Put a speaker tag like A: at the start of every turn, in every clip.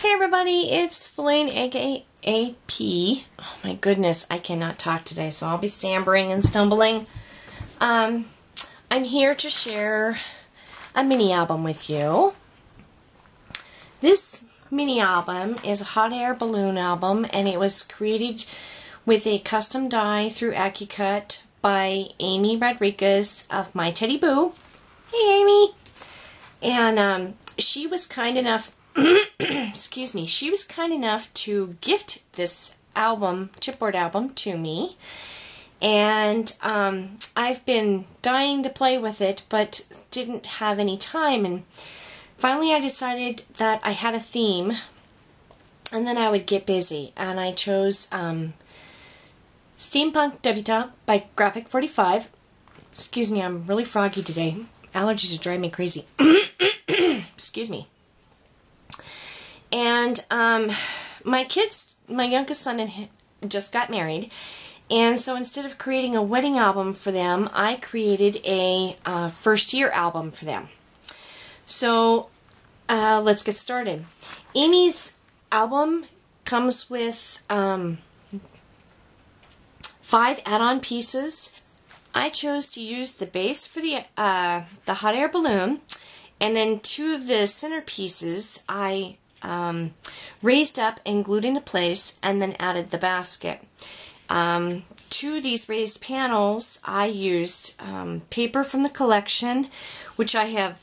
A: Hey everybody, it's Feline aka P. Oh my goodness, I cannot talk today, so I'll be stammering and stumbling. I'm here to share a mini album with you. This mini album is a hot air balloon album, and it was created with a custom die through AccuCut by Amy Rodriguez of My Teddy Boo. Hey Amy! And she was kind enough excuse me, she was kind enough to gift this album, chipboard album, to me. And I've been dying to play with it, but didn't have any time. And finally I decided that I had a theme, and then I would get busy. And I chose Steampunk Debutante by Graphic 45. Excuse me, I'm really froggy today. Allergies are driving me crazy. Excuse me. And my youngest son just got married, and so instead of creating a wedding album for them, I created a first year album for them. So let's get started. Amy's album comes with 5 add-on pieces. I chose to use the base for the hot air balloon, and then 2 of the center pieces I raised up and glued into place, and then added the basket. 2 of these raised panels I used paper from the collection, which I have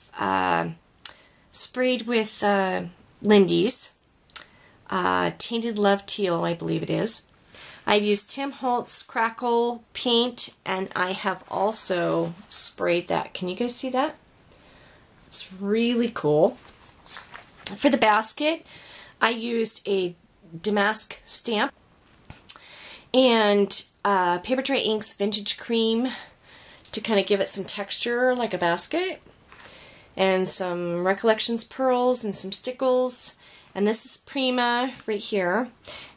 A: sprayed with Lindy's Tainted Love Teal, I believe it is. I've used Tim Holtz Crackle paint, and I have also sprayed that. Can you guys see that? It's really cool. For the basket, I used a damask stamp and Paper Tray Inks Vintage Cream to kind of give it some texture like a basket, and some Recollections pearls and some stickles. And this is Prima right here,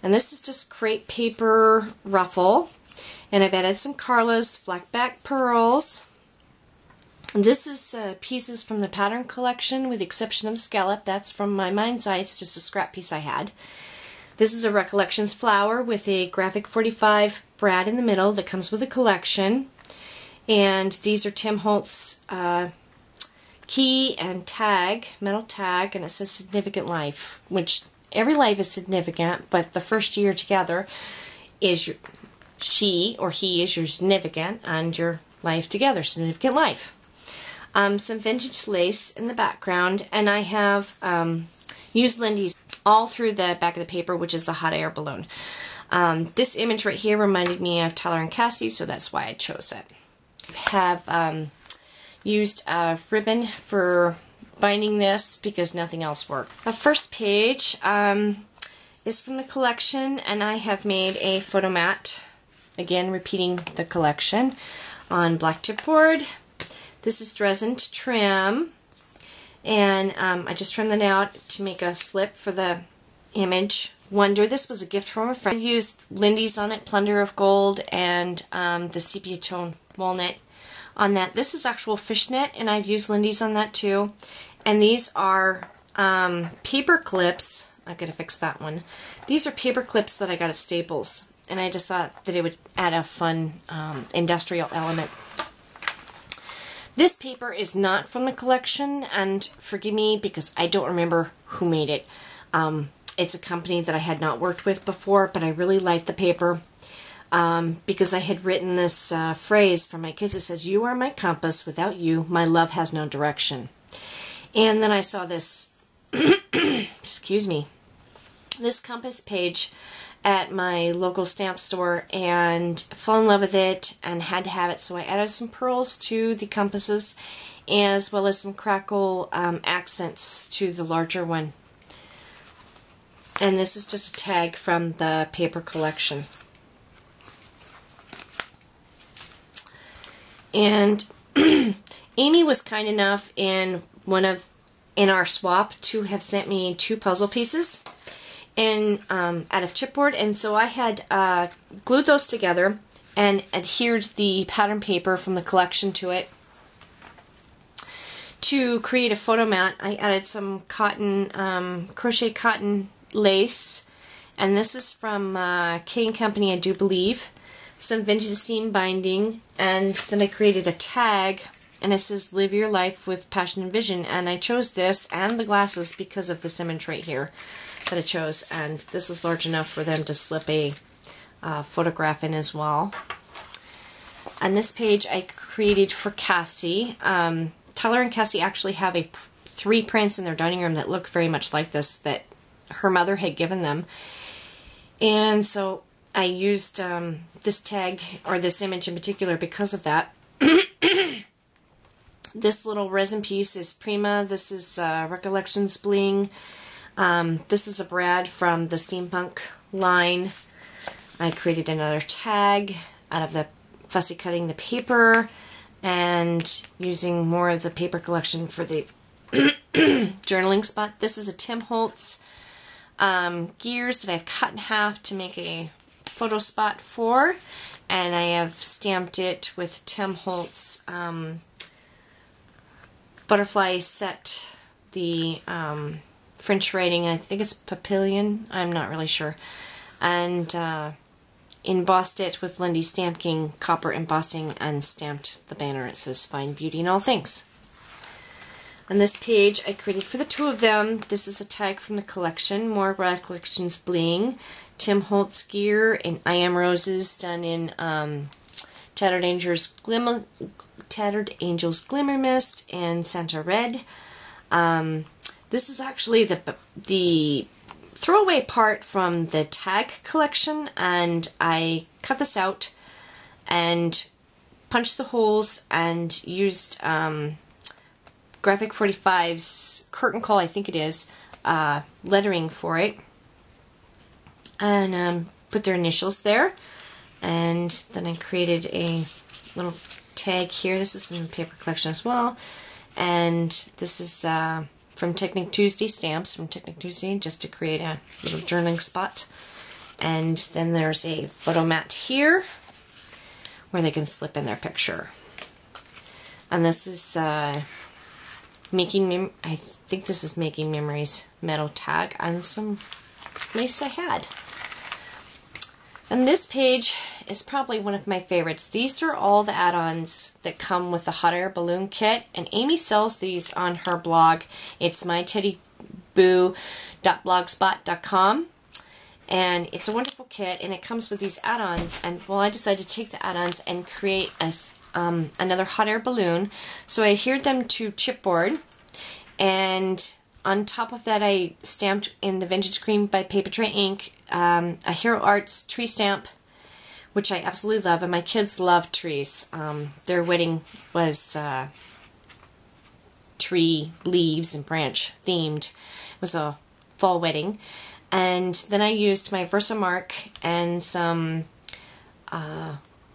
A: and this is just crepe paper ruffle, and I've added some Carla's Blackback pearls. And this is pieces from the pattern collection, with the exception of scallop. That's from my mind's eye. It's just a scrap piece I had. This is a Recollections flower with a Graphic 45 brad in the middle that comes with a collection. And these are Tim Holtz key and tag, metal tag, and it says Significant Life, which every life is significant, but the first year together is your, she or he is your significant, and your life together, significant life. Some vintage lace in the background, and I have used Lindy's all through the back of the paper, which is a hot air balloon. This image right here reminded me of Tyler and Cassie, so that's why I chose it. I have used a ribbon for binding this because nothing else worked. The first page is from the collection, and I have made a photo mat, again repeating the collection, on black chipboard. This is resin to trim, and I just trimmed it out to make a slip for the image. Wonder, this was a gift from a friend. I used Lindy's on it, Plunder of Gold, and the sepia tone walnut on that. This is actual fishnet, and I've used Lindy's on that too. And these are paper clips. I've got to fix that one. These are paper clips that I got at Staples, and I just thought that it would add a fun industrial element. This paper is not from the collection, and forgive me because I don't remember who made it. It's a company that I had not worked with before, but I really liked the paper because I had written this phrase for my kids. It says, "You are my compass. Without you, my love has no direction." And then I saw this, excuse me, this compass page at my local stamp store and fell in love with it and had to have it, so I added some pearls to the compasses as well as some crackle accents to the larger one. And this is just a tag from the paper collection. And Amy was kind enough in our swap to have sent me 2 puzzle pieces and out of chipboard, and so I had glued those together and adhered the pattern paper from the collection to it to create a photo mat, I added some cotton, crochet cotton lace, and this is from K & Company, I do believe. Some vintage seam binding, and then I created a tag, and it says "Live your life with passion and vision," and I chose this and the glasses because of this image right here that I chose, and this is large enough for them to slip a photograph in as well. And this page I created for Cassie. Tyler and Cassie actually have 3 prints in their dining room that look very much like this that her mother had given them. And so I used this tag, or this image in particular, because of that. This little resin piece is Prima. This is Recollections Bling. This is a Brad from the Steampunk line. I created another tag out of the fussy cutting the paper and using more of the paper collection for the journaling spot. This is a Tim Holtz gears that I've cut in half to make a photo spot for, and I have stamped it with Tim Holtz butterfly set, the French writing, I think it's Papillon, I'm not really sure, and embossed it with Lindy Stamp King copper embossing and stamped the banner. It says "Find Beauty in All Things." On this page I created for the 2 of them. This is a tag from the collection, more Recollections Bling, Tim Holtz gear, and I Am Roses done in Tattered Angels Glimmer Mist and Santa Red. This is actually the throwaway part from the tag collection, and I cut this out and punched the holes and used Graphic 45's curtain call, I think it is, lettering for it, and put their initials there. And then I created a little tag here. This is from the paper collection as well, and this is from Technique Tuesday, stamps from Technique Tuesday, just to create a little journaling spot. And then there's a photo mat here where they can slip in their picture. And this is I think this is Making Memories metal tag and some lace I had. And this page is probably one of my favorites. These are all the add-ons that come with the hot air balloon kit, and Amy sells these on her blog. It's myteddyboo.blogspot.com, and it's a wonderful kit, and it comes with these add-ons. And well, I decided to take the add-ons and create another hot air balloon. So I adhered them to chipboard, and on top of that I stamped in the Vintage Cream by Paper Tray Ink a Hero Arts tree stamp, which I absolutely love, and my kids love trees. Their wedding was tree leaves and branch themed. It was a fall wedding. And then I used my Versamark and some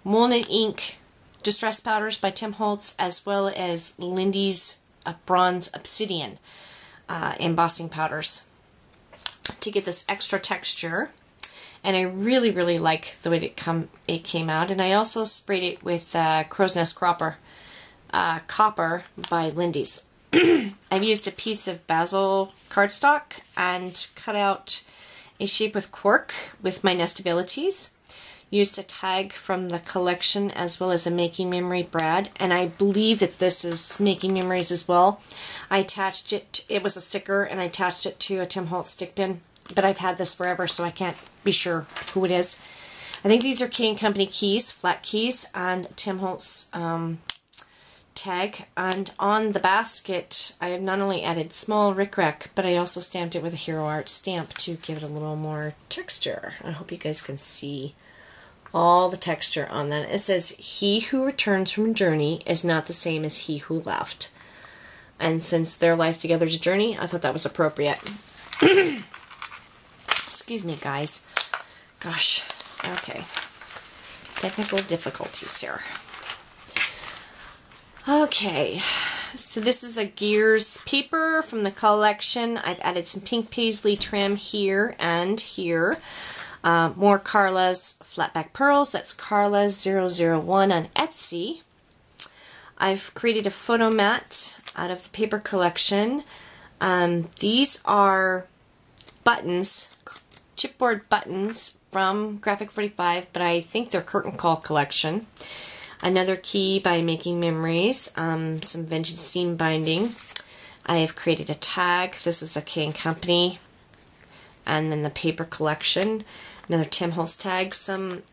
A: Walnut Ink Distress Powders by Tim Holtz, as well as Lindy's Bronze Obsidian embossing powders to get this extra texture. And I really, really like the way it came out. And I also sprayed it with Crow's Nest Copper by Lindy's. I've used a piece of basil cardstock and cut out a shape with cork with my nestabilities. Used a tag from the collection as well as a Making Memory Brad, and I believe that this is Making Memories as well. I attached it, it was a sticker, and I attached it to a Tim Holtz stick pin, but I've had this forever so I can't be sure who it is. I think these are K & Company keys, flat keys, and Tim Holtz tag. And on the basket I have not only added small rickrack, but I also stamped it with a Hero Art stamp to give it a little more texture. I hope you guys can see all the texture on that. It says, "He who returns from a journey is not the same as he who left." And since their life together is a journey, I thought that was appropriate. Excuse me, guys. Gosh. Okay. Technical difficulties here. Okay. So this is a Gears paper from the collection. I've added some pink paisley trim here and here. More Carla's Flatback Pearls. That's Carla 001 on Etsy. I've created a photo mat out of the paper collection. These are buttons, chipboard buttons from Graphic 45, but I think they're curtain call collection. Another key by Making Memories, some vintage seam binding. I have created a tag. This is a K & Company. And then the paper collection. Another Tim Holtz tag. Some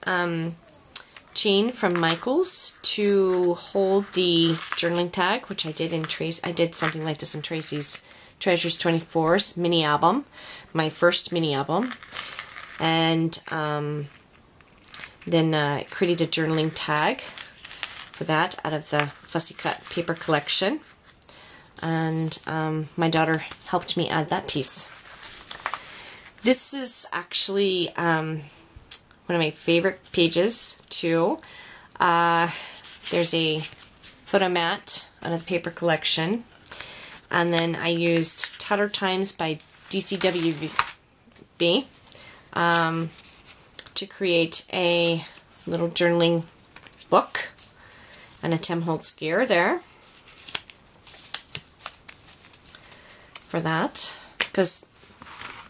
A: chain from Michaels to hold the journaling tag, which I did in I did something like this in Tracy's Treasures 24's mini album, my first mini album. And then I created a journaling tag for that out of the Fussy Cut paper collection. And my daughter helped me add that piece. This is actually one of my favorite pages too. There's a photo mat out of the paper collection. And then I used Tutter Times by DCWB to create a little journaling book and a Tim Holtz gear there for that, because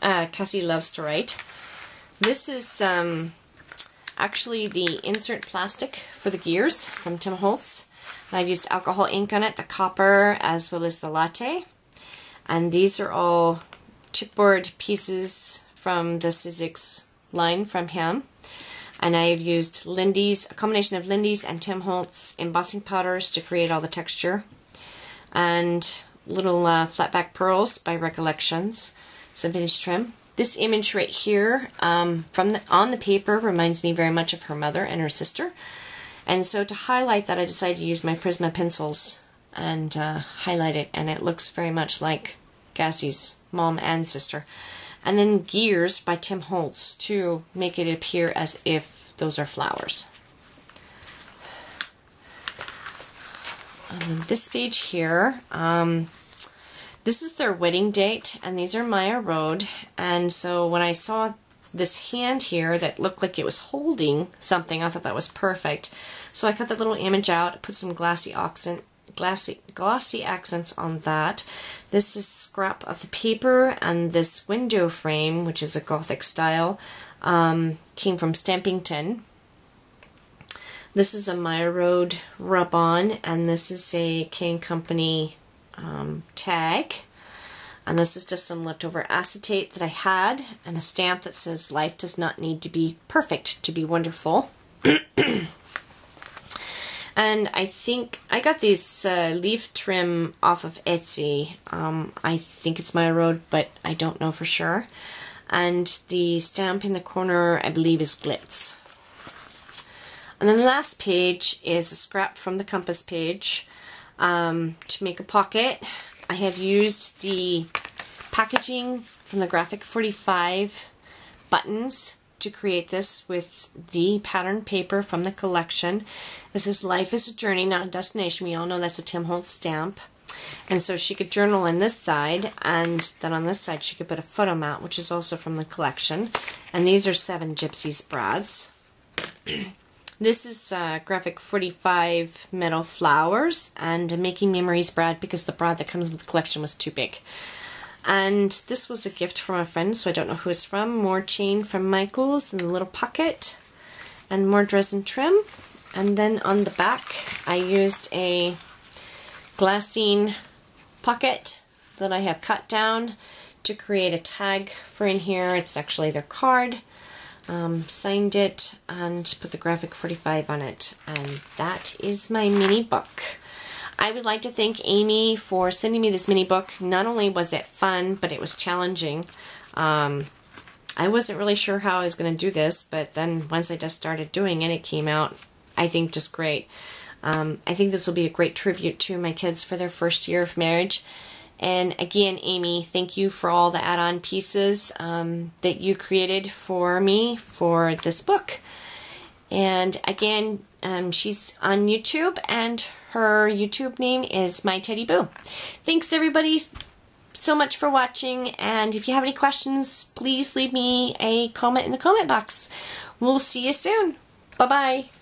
A: Cassie loves to write. This is actually the insert plastic for the gears from Tim Holtz. I've used alcohol ink on it, the copper as well as the latte. And these are all chipboard pieces from the Sizzix line from him. And I've used Lindy's, a combination of Lindy's and Tim Holtz embossing powders to create all the texture. And little flat back pearls by Recollections, some vintage trim. This image right here on the paper reminds me very much of her mother and her sister. And so to highlight that, I decided to use my Prisma pencils and highlight it, and it looks very much like Cassie's mom and sister. And then Gears by Tim Holtz to make it appear as if those are flowers. And then this page here, this is their wedding date, and these are Maya Road. And so when I saw this hand here that looked like it was holding something, I thought that was perfect. So I cut that little image out, put some glossy accents on that. This is scrap of the paper, and this window frame, which is a Gothic style, came from Stampington. This is a Maya Road rub-on, and this is a K & Company tag. And this is just some leftover acetate that I had, and a stamp that says, "Life does not need to be perfect to be wonderful." And I think I got these leaf trim off of Etsy. I think it's Maya Road, but I don't know for sure. And the stamp in the corner, I believe, is Glitz. And then the last page is a scrap from the compass page to make a pocket. I have used the packaging from the Graphic 45 buttons to create this with the pattern paper from the collection. This is Life is a Journey, not a Destination. We all know that's a Tim Holtz stamp. And so she could journal on this side, and then on this side she could put a photo mat, which is also from the collection. And these are 7 Gypsies brads. This is Graphic 45 metal flowers and Making Memories brad, because the brad that comes with the collection was too big. And this was a gift from a friend, so I don't know who it's from. More chain from Michaels and a little pocket, and more resin trim. And then on the back I used a glassine pocket that I have cut down to create a tag for in here. It's actually their card. Signed it and put the Graphic 45 on it, and that is my mini book. I would like to thank Amy for sending me this mini book. Not only was it fun, but it was challenging. I wasn't really sure how I was going to do this, but then once I just started doing it, it came out, I think, just great. I think this will be a great tribute to my kids for their first year of marriage. And again, Amy, thank you for all the add-on pieces that you created for me for this book. And again, she's on YouTube, and her YouTube name is My Teddy Boo. Thanks everybody so much for watching, and if you have any questions, please leave me a comment in the comment box. We'll see you soon. Bye-bye.